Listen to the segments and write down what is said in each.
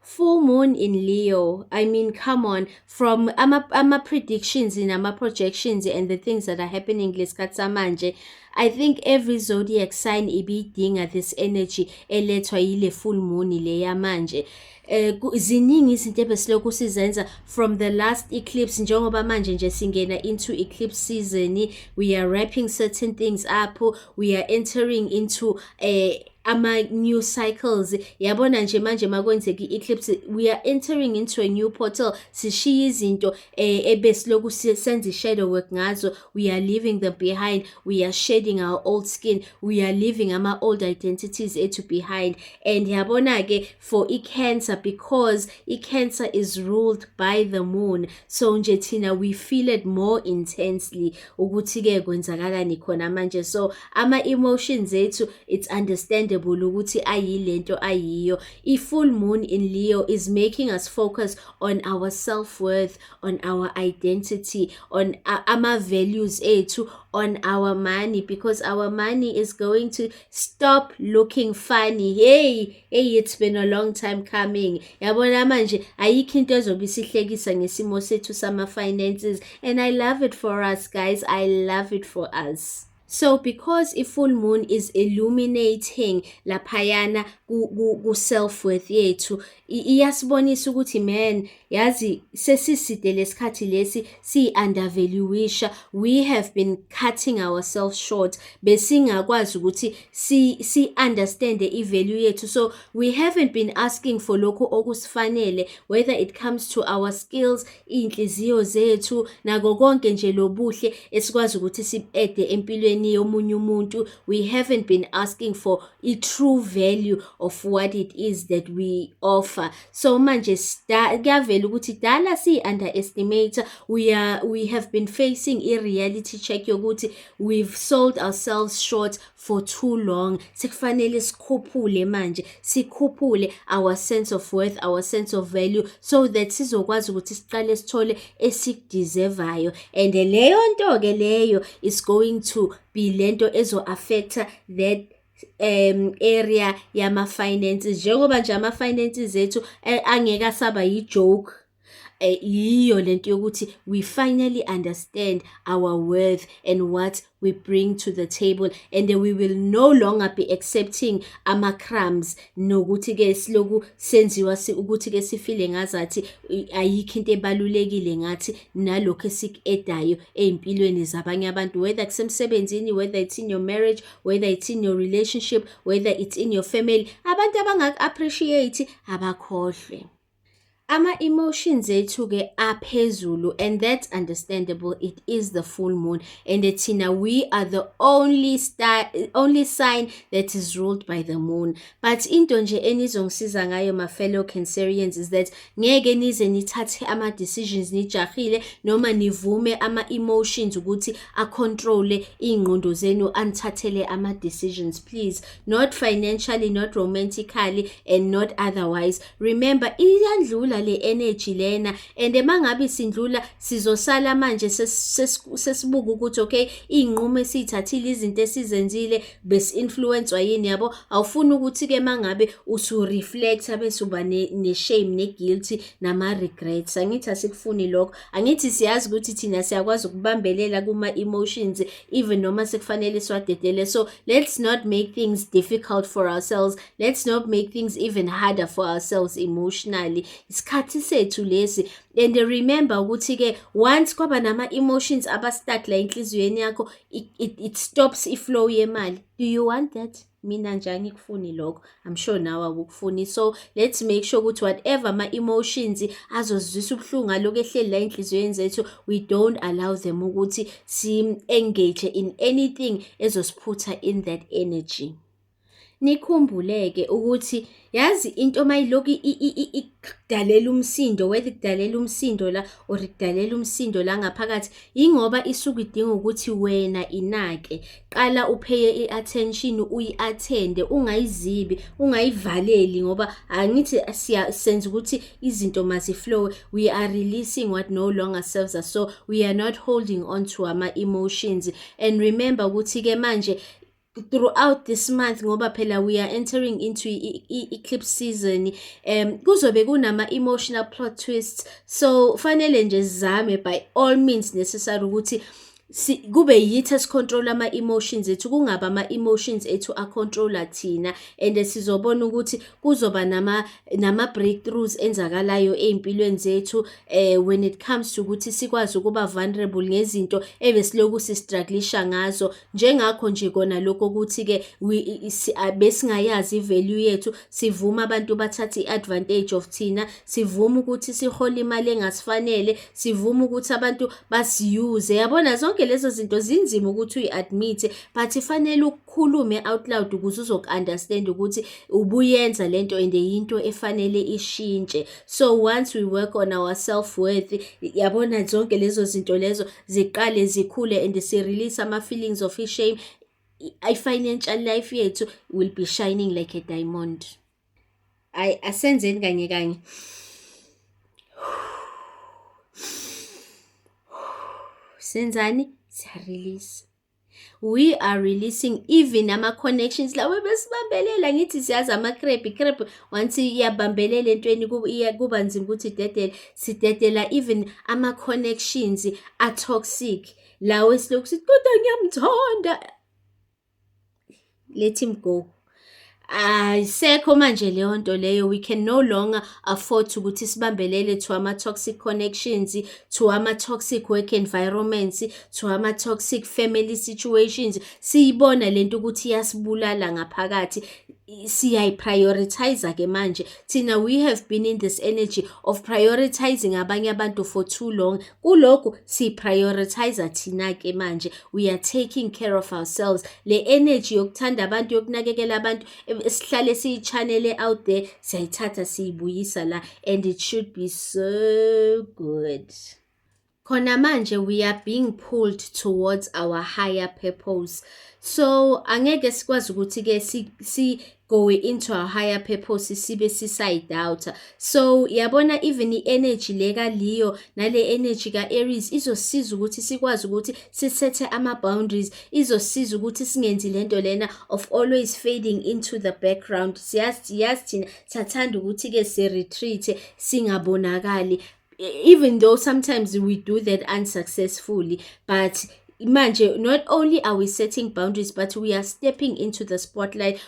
full moon in Leo. I mean, come on, from ama predictions and ama projections and the things that are happening lesikhathi samanje, I think every zodiac sign ibidinga this energy elethwa yile full moon le yamanje. Ziningi izinto ebesilokhu sizenza from the last eclipse, njengoba manje nje singena into eclipse season, we are wrapping certain things up, we are entering into ama-new cycles. Yabona nje manje makwenzeka i-eclipse, we are entering into a new portal. Sishiya izinto ebesilokhu senza i-shadow work ngazo, we are leaving them behind, we are shedding our old skin, we are leaving ama-old identities ethu behind. And yabona-ke for i-Cancer, because i-Cancer is ruled by the moon, so nje thina we feel it more intensely ukuthi-ke kwenzakalani khona manje. So ama-emotions ethu, it's understandable ukuthi ayilento ayiyo. I-full moon in Leo is making us focus on our self-worth, on our identity, on ama-values ethu, on our money, because our money is going to stop looking funny. Hey, it's been a long time coming. Yabona manje ayikho into ezobe isihlekisa ngesimo sethu sama-finances, and I love it for us, guys. I love it for us. So because i-full moon is illuminating laphayana ku-self-worth yethu, iyasibonisa ukuthi man, yazi sesiside lesikhathi lesi si-undervaluisha, we have been cutting ourselves short, besingakwazi ukuthi si-understand i-value yethu. So we haven't been asking for lokhu okusifanele, whether it comes to our skills, iy'nhliziyo zethu, nako konke nje lobuhle esikwazi ukuthi si-ede empilweni yomunye umuntu. We haven't been asking for a true value of what it is that we offer. So manje kuyavela ukuthi dala si-underestimate, we have been facing a reality check yokuthi we've sold ourselves short for too long. Sekufanele sikhuphule manje, sikhuphule our sense of worth, our sense of value, so that sizokwazi ukuthi siqale sithole esikudeservayo. And leyo nto-ke leyo is going to be lento ezo-affecta that area yama-finances, njengoba nje ama-finances ethu angeke asaba yi-joke. Yiyo lento yokuthi we finally understand our worth and what we bring to the table, and we will no longer be accepting ama-crumbs, nokuthi-ke siloku senziwa ukuthi-ke sifile ngazathi ayikho into ebalulekile ngathi nalokho esiku-edayo ey'mpilweni zabanye abantu, whether kusemsebenzini, whether it's in your marriage, whether it's in your relationship, whether it's in your family. Abantu abangaku-appreciate abakhohlwe. Ama-emotions ethu-ke aphezulu, and that's understandable. It is the full moon, and thina we are the only sign that is ruled by the moon. But into nje enizongisiza ngayo, my fellow Cancerians, is that ngeke nize nithathe ama-decisions nijahile, noma nivume ama-emotions ukuthi acontrole iy'ngqondo zenu, anithathele ama-decisions, please. Not financially, not romantically, and not otherwise. Remember, iyandlula le energy lena, and mangabe sindlula sizosala manje sesibuka ukuthi okay, iy'nqumo esiyithathile, izinto esizenzile besi-influencwa yini, yabo. Awufuni ukuthi-ke mangabe usu-reflecta bese uba ne-shame, ne-guilty, nama-regrets. Angithi asikufuni lokho. Angithi siyazi ukuthi thina siyakwazi ukubambelela kuma-emotions even noma sekufanele siwadedele. So let's not make things difficult for ourselves, let's not make things even harder for ourselves emotionally. Isikhathi sethu lesi. And remember ukuthi-ke once kwaba nama-emotions aba-stuck la enhliziyweni yakho, it stops i-flow yemali. Do you want that? Mina nje angikufuni lokho. I'm sure nawe awukufuni. So let's make sure ukuthi whatever ma-emotions azozwisa ubuhlungu aloku ehleli la enhliziyweni zethu, we don't allow them ukuthi si-engage in anything ezosiphutha in that energy. Nikhumbuleke ukuthi yazi into mayiloku ikudalela umsindo, whether ikudalela umsindo la or ikudalela umsindo la ngaphakathi, ingoba isuke idinga ukuthi wena inake. Qala upheye i-attention, uyi-attende, ungayizibi, ungayivaleli, ngoba angithi senza ukuthi izinto maziflow. We are releasing what no longer serves us, so we are not holding on to ama-emotions. And remember ukuthi-ke manje throughout this month ngoba phela we are entering into eclipse season, kuzobe kunama emotional plot twists, so fanele nje sizame by all means necessary ukuthi kube yithi esicontrol ama-emotions ethu, kungabi ama-emotions ethu acontrola thina, and sizobona ukuthi kuzoba nama-breakthroughs enzakalayo ey'mpilweni zethu when it comes to ukuthi sikwazi ukuba vulnerable ngezinto ebesilokhu sistruglisha ngazo. Njengakho nje kona lokho ukuthi-ke besingayazi i-value yethu, sivuma abantu bathathe i-advantage of thina, sivuma ukuthi sihola imali engasifanele, sivuma ukuthi abantu basiyuze. Yabona zonke lezo zinto zinzima ukuthi uyi-admit, but fanele ukukhulume out loud ukuze uzoku-understand ukuthi ubuyenza lento and yinto efanele ishintshe. So once we work on our self-worth, yabona zonke lezo zinto lezo ziqale zikhule and si-release ama-feelings of shame, i-financial life yethu will be shining like a diamond. Asenzeni kanye kanye. Senzani? Siya-release. We are releasing even ama-connections lawa besibambelela, ngithi siyazi ama-crab once iyabambelela entweni kuba nzima ukuthi idedele, sidedela even ama-connections a-toxic lawa esilokhu sithi kodwa ngiyamthanda, let him go. Ayisekho manje leyo nto leyo. We can no longer afford ukuthi sibambelele to ama-toxic connections, to ama-toxic work environments, to ama-toxic family situations. Siyibona lento ukuthi iyasibulala ngaphakathi, siyayi-prioritize-ke manje thina. We have been in this energy of prioritizing abanye abantu for too long. Kulokhu si-prioritize thina-ke manje. We are taking care of ourselves. Le energy yokuthanda abantu, yokunakekela abantu esihlale siyi-channel out there, siyayithatha siyibuyisa la, and it should be so good. Khona manje we are being pulled towards our higher purpose. So angeke sikwazi ukuthi-ke si go into our higher purpose sibe si-doubt. So yabona even i-energy le ka-Leo nale energy ka-Aries izosiza ukuthi sikwazi ukuthi sisethe ama-boundaries, izosiza ukuthi singenzi lento lena of always fading into the background. Siyazi thina sathanda ukuthi-ke si-retreat singabonakali, even though sometimes we do that unsuccessfully, but manje not only are we setting boundaries, but we are stepping into the spotlight.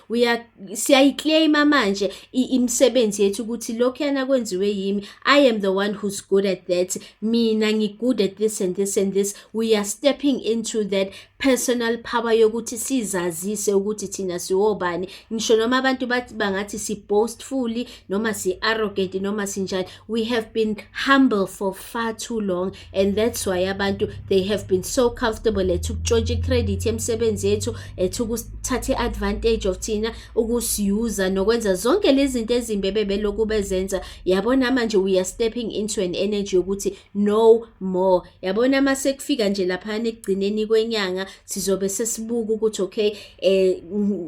Siyayiclaima manje imisebenzi yethu ukuthi lokhuyana kwenziwe yimi, I am the one who's good at that, mina ngi-good at this and this and this. We are stepping into that personal power yokuthi sizazise ukuthi thina siwobani. Ngisho noma abantu bathi bangathi si-boastfully noma si-arrogant noma sinjani, we have been humble for far too long, and that's why abantu they have been so comfortable ethi ukutshontsha i-credit emsebenzi yethu, ethi ukuthatha i-advantage of thina, ukusiyuza nokwenza zonke lezi zinto ezimbi bebelokhu bezenza. Yabona manje we are stepping into an energy yokuthi no more. Yabona mase kufika nje laphana ekugcineni kwenyanga sizobe sesibuka ukuthi okay,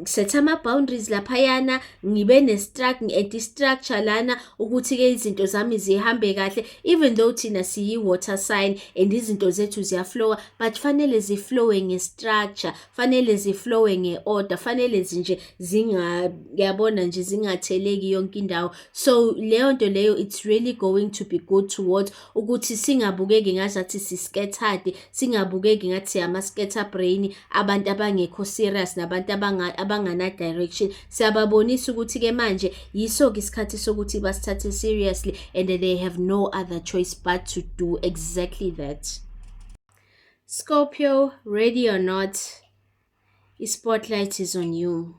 set ama-boundaries laphayana, ngibe ne-structure lana ukuthi-ke izinto zami zihambe kahle, even though thina siyi-water sign and izinto zethu ziyaflowa, but fanele ziflowe nge-structure, fanele ziflowe nge-order, fanele nje yabona nje zingatheleki yonke indawo. So leyo nto leyo it's really going to be good towards ukuthi singabukeki ngazathi si-scattered, singabukeki ngathi ama-scatter brain, abantu abangekho serious nabantu abangana direction. Siyababonisa ukuthi-ke manje yiso-ke isikhathi sokuthi basithathe seriously, and they have no other choice but to do exactly that. Scorpio, ready or not, i-spotlight is on you.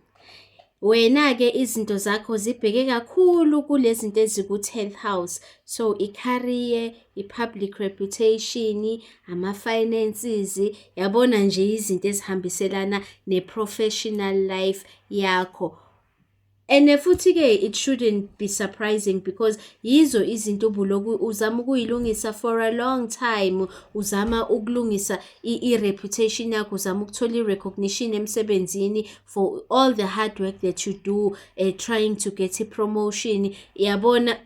Wena-ke izinto zakho zibheke kakhulu kulezinto eziku-10th house. So i-career, i-public reputation, ama-finances, yabona nje izinto ezihambiselana ne-professional life yakho. And futhi-ke it shouldn't be surprising because yizo izinto ubuloku uzama ukuyilungisa for a long time, uzama ukulungisa i-reputation yakho, uzama ukuthola i-recognition emsebenzini for all the hard work that you do, trying to get a promotion. Yabona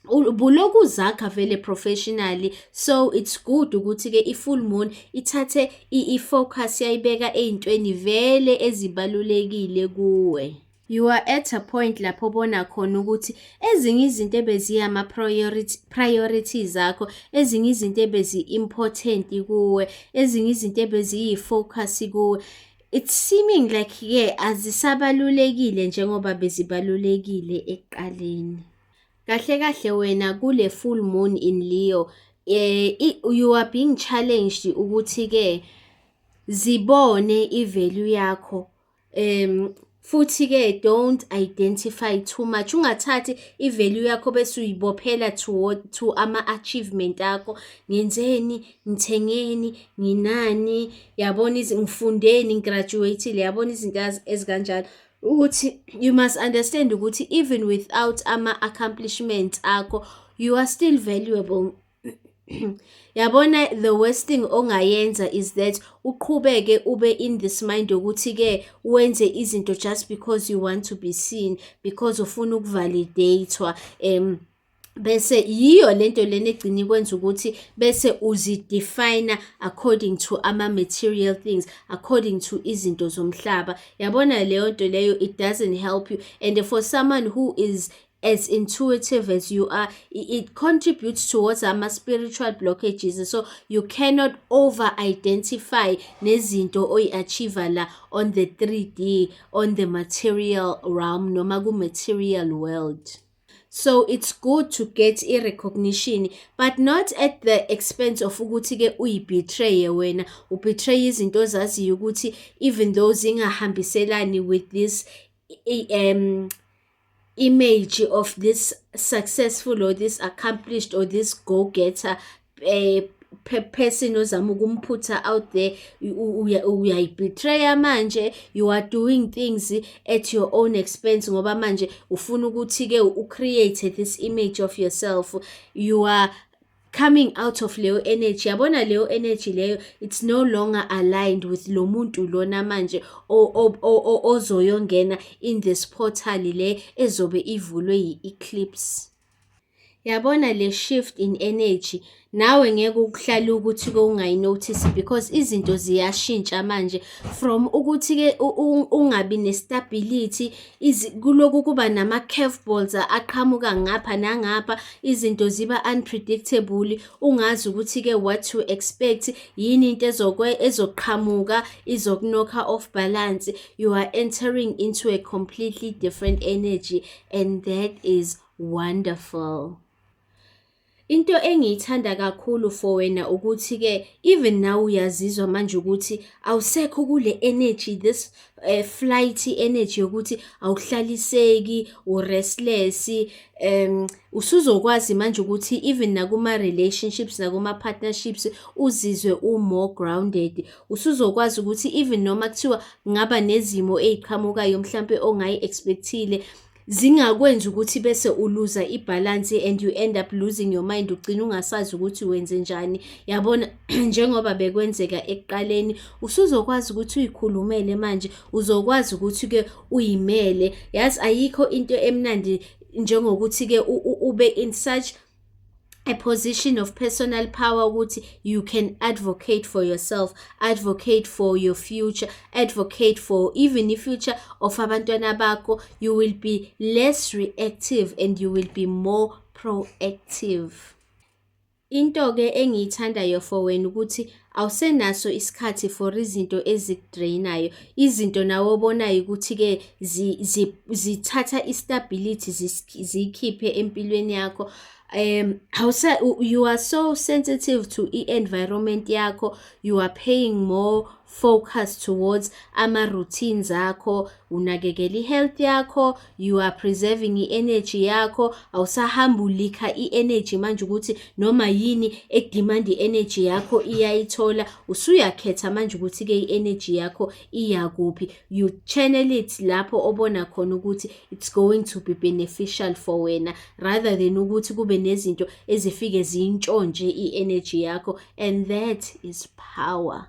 buloku zakha vele professionally, so it's good ukuthi ke i-full moon ithathe i-focus yayibeka ey'ntweni vele ezibalulekile kuwe. You are at a point lapho bona khona ukuthi ezinye izinto priorities zakho, ezinye izinto ebezi-important kuwe, ezinye izinto ebeziyi-focus kuwe, it's seeming like azisabalulekile njengoba bezibalulekile ekuqaleni. Kahle kahle wena kule full moon in Leo, you are being challenged ukuthi ke zibone i-value yakho, futhi ke don't identify too much. Ungathathi i-value yakho bese uyibophela to ama-achievement akho. Ngenzeni, ngithengeni, nginani, yabona ngifundeni, ngigraduate-ile, yabona izinto ezikanjalo. Ukuthi you must understand ukuthi even without ama-accomplishments akho, you are still valuable. Yabona, the worst thing ongayenza is that uqhubeke ube in this mind yokuthi ke wenze izinto just because you want to be seen, because ufuna ukuvalidatwa, bese yiyo lento lena egcina ikwenza ukuthi bese uzidefine according to ama-material things, according to izinto zomhlaba. Yabona leyo nto leyo, it doesn't help you, and for someone who is as intuitive as you are, it contributes towards ama-spiritual blockages. So you cannot over-identify nezinto oyi-achieve la on the 3D, on the material realm, noma ku-material world. So it's good to get i-recognition, but not at the expense of ukuthi ke uyi-betraye wena, ubetray izinto ozaziyo ukuthi even though zingahambiselani with this image of this successful or this accomplished or this go-getter person ozama ukumphutha out there, uyayibetraya manje. You are doing things at your own expense ngoba manje ufuna ukuthi ke ucreate this image of yourself. You are coming out of leyo energy. Yabona leyo energy leyo, it's no longer aligned with lo muntu lona manje ozoyongena in this portal le ezobe ivulwe yi-eclipse. Yabona le shift in energy, nawe ngeke ukuhlala ukuthi ke ungayinotice because izinto ziyashintsha manje, from ukuthi ke ungabi nestability, kuloku kuba nama curveballs aqhamuka ngapha nangapha, izinto ziba unpredictable, ungazi ukuthi ke what to expect, yini into ezoqhamuka izoknocka off balance. You are entering into a completely different energy, and that is wonderful. Into engiyithanda kakhulu for wena ukuthi ke even now uyazizwa manje ukuthi awusekho kule energy, this flight energy yokuthi awuhlaliseki, u-restless, usuzokwazi manje ukuthi even nakuma relationships, nakuma partnerships uzizwe more grounded. Usuzokwazi ukuthi even noma kuthiwa ngaba nezimo eziqhamukayo mhlambe ongayi-expectile, zingakwenza ukuthi bese uluza ibalance and you end up losing your mind, ugcina ungasazi ukuthi wenze njani. Yabona, njengoba bekwenzeka ekuqaleni, usuzokwazi ukuthi uyikhulumele manje, uzokwazi ukuthi ke uyimele. Yazi ayikho into emnandi njengokuthi ke ube in such a position of personal power ukuthi you can advocate for yourself, advocate for your future, advocate for even the future of abantwana bakho. You will be less reactive and you will be more proactive. Into ke engiyithandayo for wena ukuthi awusenaso isikhathi for izinto ezikudrainayo, izinto nawe obonayo ukuthi ke zithatha istability zikhiphe empilweni yakho. You are so sensitive to environment yakho. You are paying more focus towards ama-routines akho, unakekela i-health yakho, you are preserving i-energy yakho. Awusahamba ulikha i-energy manje ukuthi noma yini ekudemand i-energy yakho iyayithola. Usuyakhetha manje ukuthi ke i-energy yakho iyakuphi. You channel it lapho obona khona ukuthi it's going to be beneficial for wena, rather than ukuthi kube nezinto ezifike ziyintshontshe i-energy yakho, and that is power.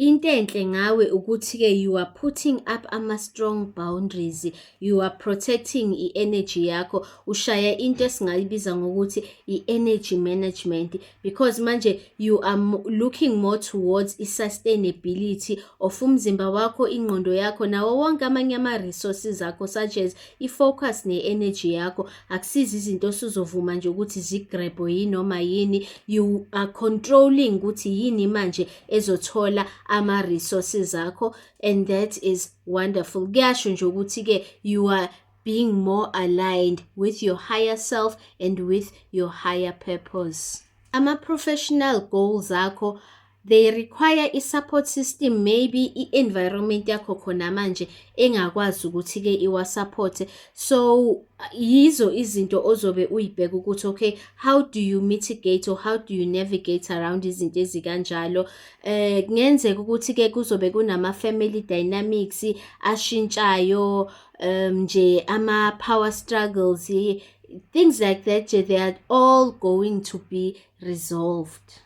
Into enhle ngawe ukuthi-ke you are putting up ama-strong boundaries, you are protecting i-energy yakho, ushaya into esingayibiza ngokuthi i-energy management, because manje you are looking more towards i-sustainability of umzimba wakho, ingqondo yakho, nawo wonke amanye ama-resources akho, such as i-focus ne-energy yakho. Akusizi izinto osuzovuma nje ukuthi zigrabhe yinoma yini, you are controlling ukuthi yini manje ezothola ama-resources akho, and that is wonderful. Kuyasho nje ukuthi-ke you are being more aligned with your higher self and with your higher purpose. Ama-professional goals akho, they require i-support system, maybe i-environment yakho khona manje engakwazi ukuthi-ke iwasupporte. So yizo izinto ozobe uyibheka ukuthi okay, how do you mitigate or how do you navigate around izinto ezikanjalo. Kungenzeka ukuthi-ke kuzobe kunama-family dynamics ashintshayo, nje ama-power struggles, things like that, they are all going to be resolved.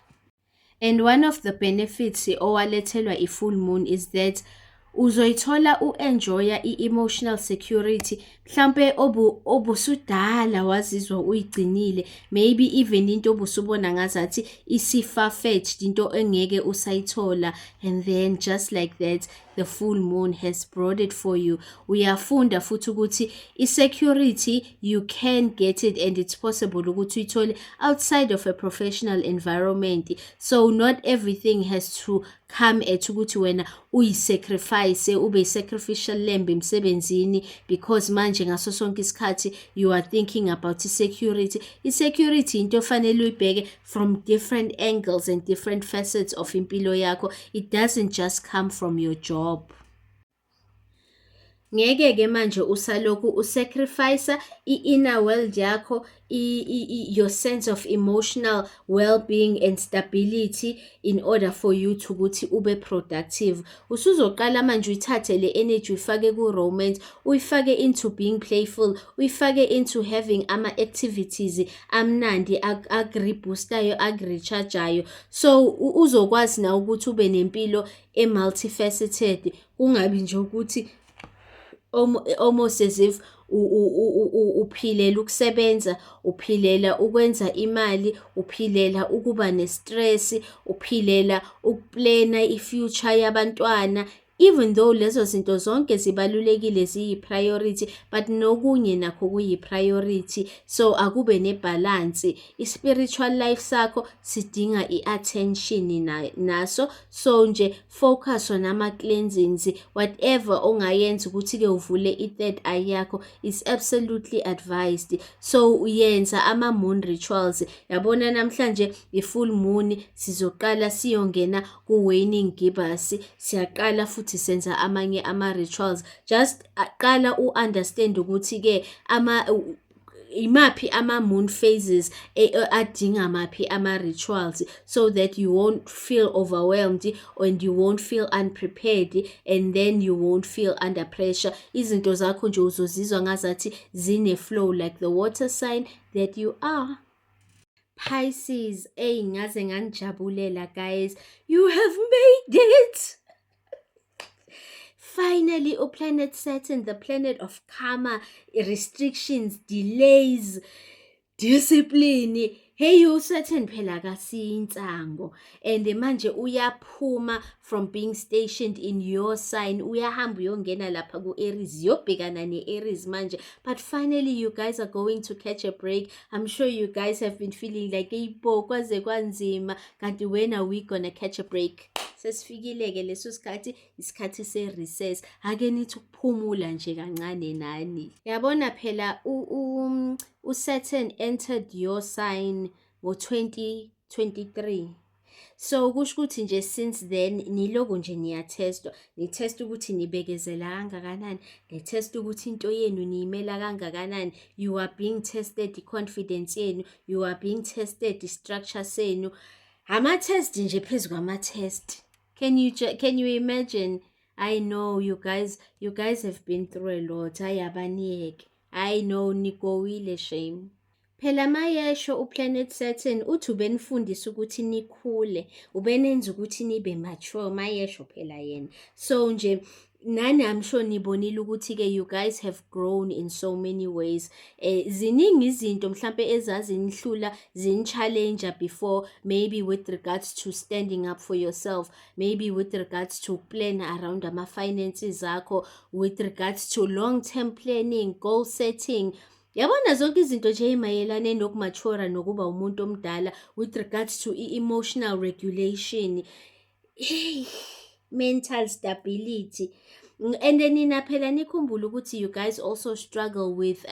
And one of the benefits owalethelwa i-full moon is that uzoyithola u-enjoya i-emotional security, mhlampe obusudala wazizwa uyigcinile, maybe even into obusubona ngazathi isi-far-fetched, into engeke usayithola, and then just like that the full moon has brought it for you. Uyafunda futhi ukuthi i-security you can get it, and it's possible ukuthi uyithole outside of a professional environment. So not everything has to come at ukuthi wena uyi-sacrifice, ube yi-sacrificial lamb emsebenzini, because manje ngaso sonke isikhathi you are thinking about i-security. I-security into fanele uyibheke from different angles and different facets of impilo yakho. It doesn't just come from your job. Ngeke-ke manje usalokhu usacrifice i-inner world yakho, your sense of emotional well-being and stability in order for you to ukuthi ube productive. Usuzoqala manje uyithathe le energy uyifake ku-romance, uyifake into being playful, uyifake into having ama-activities amnandi agri-boostayo, agri-chargeayo. So uzokwazi na ukuthi ube nempilo e-multifaceted, kungabi nje ukuthi almost as if uphilela ukusebenza, uphilela ukwenza imali, uphilela ukuba ne-stress, uphilela ukuplana i-future yabantwana. Even though lezo zinto zonke zibalulekile, ziyi-priority, but nokunye nakho kuyi-priority. So akube nebalance. I-spiritual life sakho sidinga i-attention naso. So nje focus on ama-cleansings, whatever ongayenza ukuthi-ke uvule i-third eye yakho is absolutely advised. So uyenza ama-moon rituals. Yabona namhlanje i-full moon sizoqala siyongena ku-waning gibbous, siyaqala futhi senza amanye ama-rituals. Just qala u-understand ukuthi-ke imaphi ama-moon phases adinga maphi ama-rituals, so that you won't feel overwhelmed and you won't feel unprepared, and then you won't feel under pressure. Izinto zakho nje uzozizwa ngazathi zine-flow like the water sign that you are. Pisces, ngaze nganijabulela guys, you have made it! Finally, planet Saturn, the planet of karma, restrictions, delays, discipline. Hey, uSaturn phela kasiyinsango, and manje uyaphuma from being stationed in your sign, uyahamba uyongena lapha ku-Aries, yobhekana ne-Aries manje. But finally you guys are going to catch a break. I'm sure you guys have been feeling like kwaze kwanzima, kanti when are we gonna catch a break? Sesifikile-ke leso sikhathi, isikhathi se-recess. Ake nithi ukuphumula nje kancane nani. Yabona phela uSaturn entered your sign ngo-2023. So kusho ukuthi nje since then niloku nje niyatestwa, nitesta ukuthi nibekezela kangakanani, nitesta ukuthi into yenu niyimela kangakanani. You are being tested i-confidence yenu, you are being tested i-structure senu. Ama-test nje phezu kwama-test. Can you imagine? I know you guys have been through a lot. Ayabaniyeke. I know nikowile shame. Phela mayesho uPlanet Saturn uthi ubenifundisa ukuthi nikhule, ubenenza ukuthi nibe mature mayesho phela yena. So nje nani I'm sure nibonile ukuthi-ke you guys have grown in so many ways. Ziningi izinto mhlampe ezazinihlula zini-challenger before, maybe with regards to standing up for yourself, maybe with regards to plan around ama-finances akho, with regards to long-term planning, goal setting. Yabona zonke izinto nje ey'mayelane nokumathura nokuba umuntu omdala with regards to i-emotional regulation, mental stability. And then nina phela nikhumbule ukuthi you guys also struggle with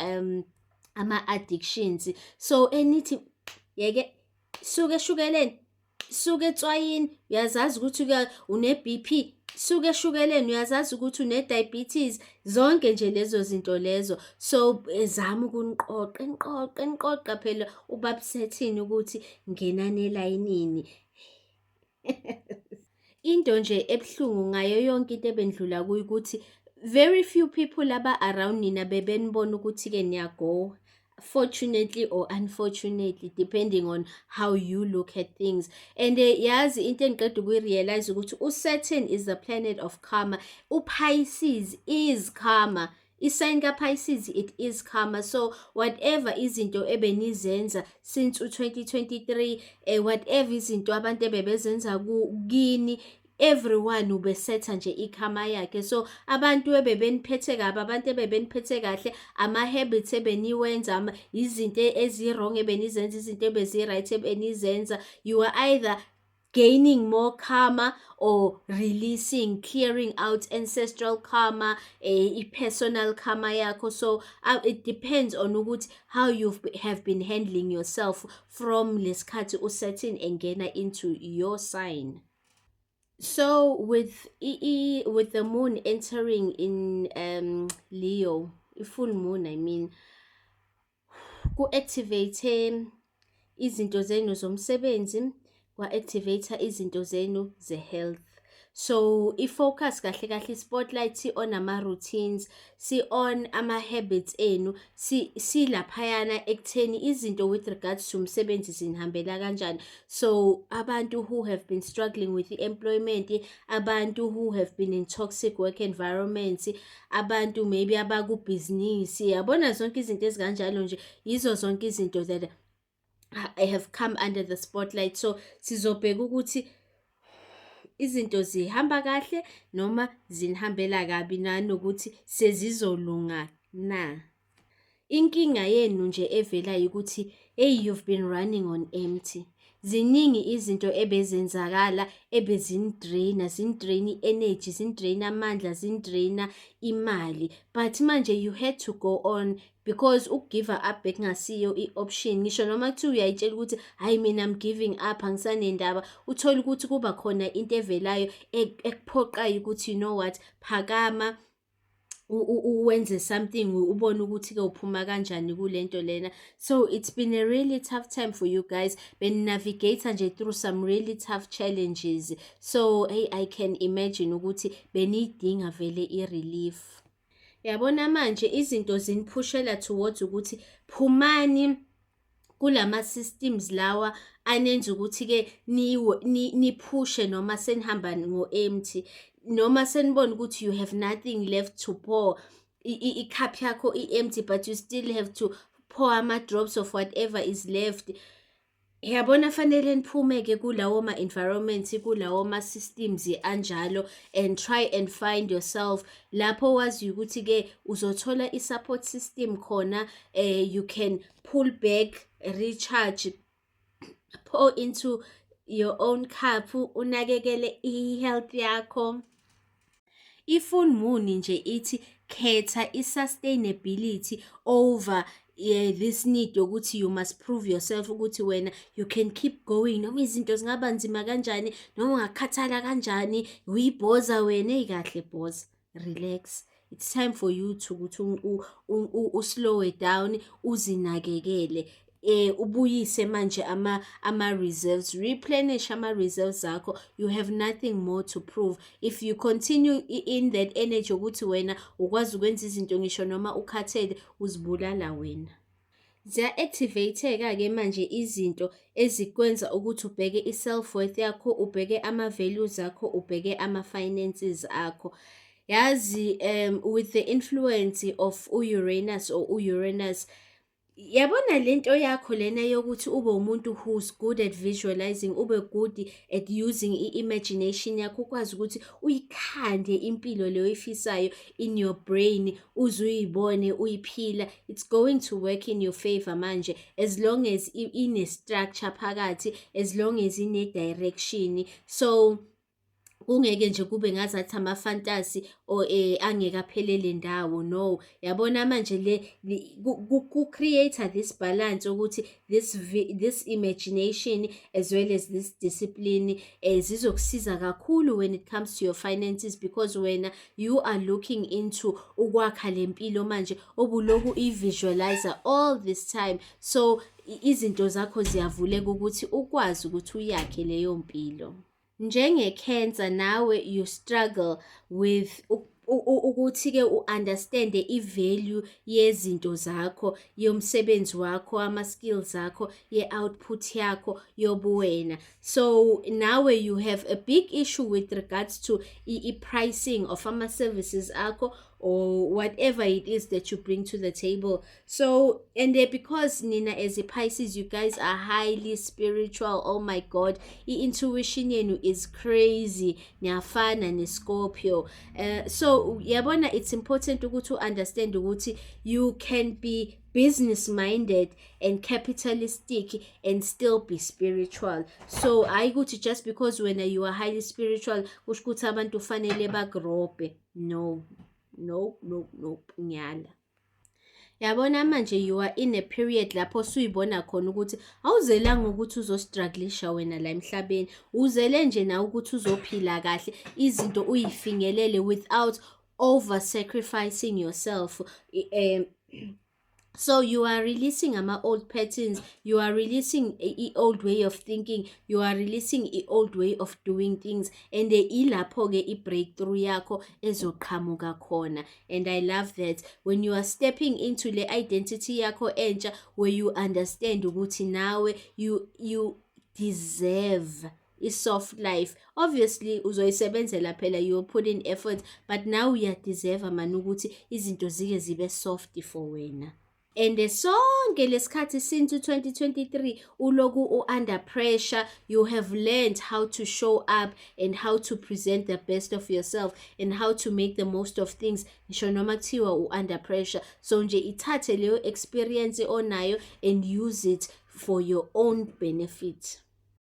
ama-addictions. So enithi yeke suke eshukeleni, suke etswayini, uyazazi ukuthi une-B_P, suke eshukeleni, uyazazi ukuthi une-diabetes, zonke nje lezo zinto lezo. So zama ukuniqoqa niqoqa phela ubabusethini ukuthi ngenani elayinini. Into nje ebuhlungu ngayo yonke into ebendlula kuyo ukuthi very few people aba-around nina bebenibona ukuthi-ke niyagowa. Fortunately or unfortunately, depending on how you look at things. And yazi into engiqeda ukuyi-realize ukuthi uSaturn is the planet of karma. UPisces is karma. I-sign ka-Pisces, it is karma. So whatever izinto ebenizenza since u-2023, whatever izinto abantu ebebezenza kini, everyone ubesetha nje ikhama yakhe. So abantu ebebeniphethe kabi, abantu ebebeniphethe kahle, ama-habits ebeniwenza, izinto ezi-wrong ebenizenza, izinto ebezi-right ebenizenza, you were either gaining more karma or releasing, clearing out ancestral karma, i-personal karma yakho. So it depends on ukuthi how you have been handling yourself from lesikhathi uSaturn engena into your sign. So with with the moon entering in Leo, full moon I mean, ku-activate izinto zenu zomsebenzi, kwa-activate izinto zenu ze-health. So i-focus kahle kahle i-spotlight si-on ama-routines, si-on ama-habits enu, silaphayana ekutheni izinto with regards to umsebenzi zinihambela kanjani. So abantu who have been struggling with i-employment, abantu who have been in toxic work environments, abantu maybe abakubhizinisi, yabona zonke izinto ezikanjalo nje, yizo zonke izinto that I have come under the spotlight. So sizobheka ukuthi izinto zihamba kahle noma zinihambela kabi, nanokuthi sezizolunga na. Inkinga yenu nje evelayo ukuthi you've been running on empty. Ziningi izinto ebezenzakala ebezinidraina, zinidraina i-energy, zinidraina amandla, zinidraina imali. But manje you had to go on because ukugive up bekungasiyo i-option. Ngisho noma kuthiwa uyayitshela ukuthi hayi mina I'm giving up, angisanendaba, uthola ukuthi kuba khona into evelayo ekuphoqayo ukuthi you know what, phakama uwenze something, ubone ukuthi-ke uphuma kanjani kulento lena. So it's been a really tough time for you guys. Navigate nje through some really tough challenges. So hey, I can imagine ukuthi beniyidinga vele i-relief. Yabona manje izinto ziniphushela towards ukuthi phumani kulama systems lawa anenza ukuthi-ke niphushe noma senihamba ngo-empty, noma senibona ukuthi you have nothing left to pour, i-cup yakho i-empty but you still have to pour ama-drops of whatever is left. Yabona fanele niphume-ke kulawo ma-environments, kulawo ma-systems anjalo, and try and find yourself lapho waziyo ukuthi-ke uzothola i-support system khona, you can pull back, recharge, pour into your own cup, unakekele i-health yakho. I-full moon nje ithi khetha i-sustainability over this need yokuthi you must prove yourself ukuthi wena you can keep going noma izinto zingaba nzima kanjani, noma ungakhathala kanjani, uyibhoza wena. Eyikahle bhoza, relax. It's time for you to ukuthi slow it down, uzinakekele. Ubuyise manje ama-reserves, replenish ama-reserves akho. You have nothing more to prove. If you continue in that energy ukuthi wena ukwazi ukwenza izinto ngisho noma ukhathele, uzibulala wena. ziya-activate-ke manje izinto ezikwenza ukuthi ubheke i-self-worth yakho, ubheke ama-values akho, ubheke ama-finances akho. Yazi with the influence of u-Uranus or u-Uranus, yabona lento yakho lena yokuthi ube umuntu who's good at visualizing, ube good at using i-imagination yakho, ukwazi ukuthi uyikhande impilo leyo oyifisayo in your brain, uze uyibone uyiphila. It's going to work in your favor manje, as long as ine-structure phakathi, as long as ine-direction. So kungeke nje kube ngazathi ama-fantasy or angeke aphelele ndawo, no. Yabona manje ku-create-a this balance ukuthi this imagination as well as this discipline zizokusiza kakhulu when it comes to your finances, because wena you are looking into ukwakha le mpilo manje obuloku i-visualizer all this time. So izinto zakho ziyavuleka ukuthi ukwazi ukuthi uyakhe leyo mpilo. Njenge-Cancer nawe you struggle with ukuthi-ke u-understand i-value yezinto zakho, yomsebenzi wakho, ama-skills akho, ye-output yakho, yobuwena. So nawe you have a big issue with regards to i-pricing of ama-services akho or whatever it is that you bring to the table. So and because nina as a Pisces, you guys are highly spiritual. Oh my God, i-intuition yenu is crazy. Niyafana ne-Scorpio. So yabona, it's important to understand ukuthi you can be business minded and capitalistic and still be spiritual. So ayikuthi just because when you are highly spiritual kusho ukuthi abantu fanele bagrobhe. No, nyala. Yabona manje you are in a period lapho suyibona khona ukuthi awuzelanga ukuthi uzostrugglisha wena la emhlabeni, uzele nje na ukuthi uzophila kahle, izinto uyifingelele without over sacrificing yourself. So you are releasing old patterns, you are releasing a old way of thinking, you are releasing a old way of doing things, and ilapho-ke i-breakthrough yakho ezoqhamuka khona. And I love that when you are stepping into le identity yakho entsha, where you understand ukuthi nawe you deserve i-soft life. Obviously uzoyisebenzela phela, you will put in effort, but now uyadeserve man ukuthi izinto zike zibe soft for wena. And sonke lesikhathi since 2023 uloku under pressure, you have learned how to show up and how to present the best of yourself and how to make the most of things ngisho noma kuthiwa under pressure. So nje ithathe leyo experience onayo and use it for your own benefit.